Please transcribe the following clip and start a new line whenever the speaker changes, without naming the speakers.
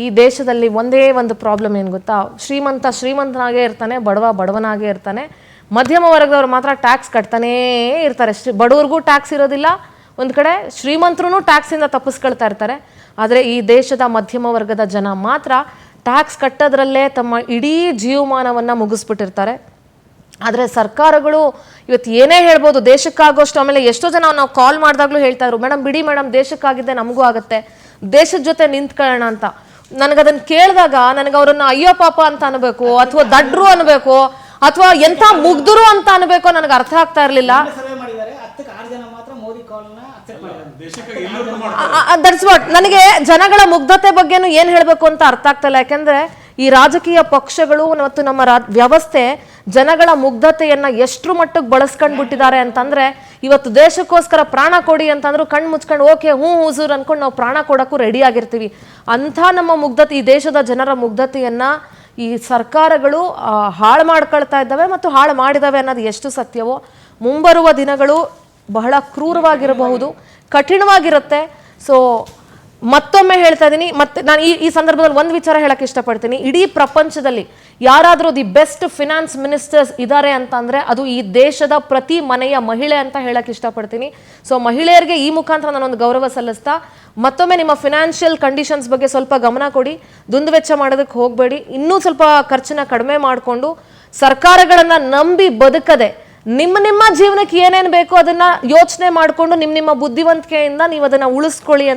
ಈ ದೇಶದಲ್ಲಿ ಒಂದೇ ಒಂದು ಪ್ರಾಬ್ಲಮ್ ಏನು ಗೊತ್ತಾ, ಶ್ರೀಮಂತ ಶ್ರೀಮಂತನಾಗೇ ಇರ್ತಾನೆ, ಬಡವ ಬಡವನಾಗೇ ಇರ್ತಾನೆ. ಮಧ್ಯಮ ವರ್ಗದವ್ರು ಮಾತ್ರ ಟ್ಯಾಕ್ಸ್ ಕಟ್ತಾನೇ ಇರ್ತಾರೆ. ಬಡವ್ರಿಗೂ ಟ್ಯಾಕ್ಸ್ ಇರೋದಿಲ್ಲ, ಒಂದು ಕಡೆ ಶ್ರೀಮಂತರು ಟ್ಯಾಕ್ಸಿಂದ ತಪ್ಪಿಸ್ಕೊಳ್ತಾ ಇರ್ತಾರೆ. ಆದರೆ ಈ ದೇಶದ ಮಧ್ಯಮ ವರ್ಗದ ಜನ ಮಾತ್ರ ಟ್ಯಾಕ್ಸ್ ಕಟ್ಟೋದ್ರಲ್ಲೇ ತಮ್ಮ ಇಡೀ ಜೀವಮಾನವನ್ನು ಮುಗಿಸ್ಬಿಟ್ಟಿರ್ತಾರೆ. ಆದರೆ ಸರ್ಕಾರಗಳು ಇವತ್ತು ಏನೇ ಹೇಳ್ಬೋದು, ದೇಶಕ್ಕಾಗೋಷ್ಟು. ಆಮೇಲೆ ಎಷ್ಟೋ ಜನ ನಾವು ಕಾಲ್ ಮಾಡಿದಾಗಲೂ ಹೇಳ್ತಾ ಇದ್ರು, ಮೇಡಮ್ ಬಿಡಿ ಮೇಡಮ್, ದೇಶಕ್ಕಾಗಿದ್ದೆ ನಮಗೂ ಆಗುತ್ತೆ, ದೇಶದ ಜೊತೆ ನಿಂತ್ಕೊಳ್ಳೋಣ ಅಂತ. ನನಗದನ್ನು ಕೇಳಿದಾಗ ನನಗೆ ಅವರನ್ನ ಅಯ್ಯೋ ಪಾಪ ಅಂತ ಅನ್ಬೇಕು, ಅಥವಾ ದಡ್ರು ಅನ್ಬೇಕು, ಅಥವಾ ಎಂಥ ಮುಗ್ಧರು ಅಂತ ಅನ್ಬೇಕು, ನನಗೆ ಅರ್ಥ ಆಗ್ತಾ ಇರಲಿಲ್ಲ. That's what. ನನಗೆ ಜನಗಳ ಮುಗ್ಧತೆ ಬಗ್ಗೆನೂ ಏನು ಹೇಳಬೇಕು ಅಂತ ಅರ್ಥ ಆಗ್ತಾ ಇಲ್ಲ. ಯಾಕೆಂದ್ರೆ ಈ ರಾಜಕೀಯ ಪಕ್ಷಗಳು ಮತ್ತು ನಮ್ಮ ವ್ಯವಸ್ಥೆ ಜನಗಳ ಮುಗ್ಧತೆಯನ್ನ ಎಷ್ಟು ಮಟ್ಟಕ್ಕೆ ಬಳಸ್ಕೊಂಡು ಬಿಟ್ಟಿದ್ದಾರೆ ಅಂತಂದ್ರೆ, ಇವತ್ತು ದೇಶಕ್ಕೋಸ್ಕರ ಪ್ರಾಣ ಕೊಡಿ ಅಂತಂದ್ರು ಕಣ್ಣು ಮುಚ್ಕೊಂಡು ಓಕೆ ಹ್ಞೂ ಹುಜೂರ್ ಅನ್ಕೊಂಡು ನಾವು ಪ್ರಾಣ ಕೊಡೋಕ್ಕೂ ರೆಡಿ ಆಗಿರ್ತೀವಿ. ಅಂಥ ನಮ್ಮ ಮುಗ್ಧತೆ, ಈ ದೇಶದ ಜನರ ಮುಗ್ಧತೆಯನ್ನ ಈ ಸರ್ಕಾರಗಳು ಹಾಳು ಮಾಡ್ಕೊಳ್ತಾ ಇದ್ದಾವೆ ಮತ್ತು ಹಾಳು ಮಾಡಿದಾವೆ ಅನ್ನೋದು ಎಷ್ಟು ಸತ್ಯವೋ, ಮುಂಬರುವ ದಿನಗಳು ಬಹಳ ಕ್ರೂರವಾಗಿರಬಹುದು, ಕಠಿಣವಾಗಿರುತ್ತೆ. ಸೊ ಮತ್ತೊಮ್ಮೆ ಹೇಳ್ತಾ ಇದ್ದೀನಿ, ಮತ್ತೆ ನಾನು ಈ ಸಂದರ್ಭದಲ್ಲಿ ಒಂದು ವಿಚಾರ ಹೇಳಕ್ಕೆ ಇಷ್ಟಪಡ್ತೀನಿ. ಇಡೀ ಪ್ರಪಂಚದಲ್ಲಿ ಯಾರಾದರೂ ದಿ ಬೆಸ್ಟ್ ಫಿನಾನ್ಸ್ ಮಿನಿಸ್ಟರ್ಸ್ ಇದ್ದಾರೆ ಅಂತಂದ್ರೆ ಅದು ಈ ದೇಶದ ಪ್ರತಿ ಮನೆಯ ಮಹಿಳೆ ಅಂತ ಹೇಳಕ್ಕೆ ಇಷ್ಟಪಡ್ತೀನಿ. ಸೊ ಮಹಿಳೆಯರಿಗೆ ಈ ಮುಖಾಂತರ ನಾನೊಂದು ಗೌರವ ಸಲ್ಲಿಸ್ತಾ, ಮತ್ತೊಮ್ಮೆ ನಿಮ್ಮ ಫಿನಾನ್ಷಿಯಲ್ ಕಂಡೀಷನ್ಸ್ ಬಗ್ಗೆ ಸ್ವಲ್ಪ ಗಮನ ಕೊಡಿ, ದುಂದುವೆಚ್ಚ ಮಾಡೋದಕ್ಕೆ ಹೋಗಬೇಡಿ, ಇನ್ನೂ ಸ್ವಲ್ಪ ಖರ್ಚನ್ನ ಕಡಿಮೆ ಮಾಡಿಕೊಂಡು ಸರ್ಕಾರಗಳನ್ನ ನಂಬಿ ಬದುಕದೆ ನಿಮ್ಮ ಜೀವನಕ್ಕೆ ಏನೇನು ಬೇಕೋ ಅದನ್ನ ಯೋಚನೆ ಮಾಡಿಕೊಂಡು ನಿಮ್ಮ ಬುದ್ಧಿವಂತಿಕೆಯಿಂದ ನೀವು ಅದನ್ನ ಉಳಿಸ್ಕೊಳ್ಳಿ ಅಂತ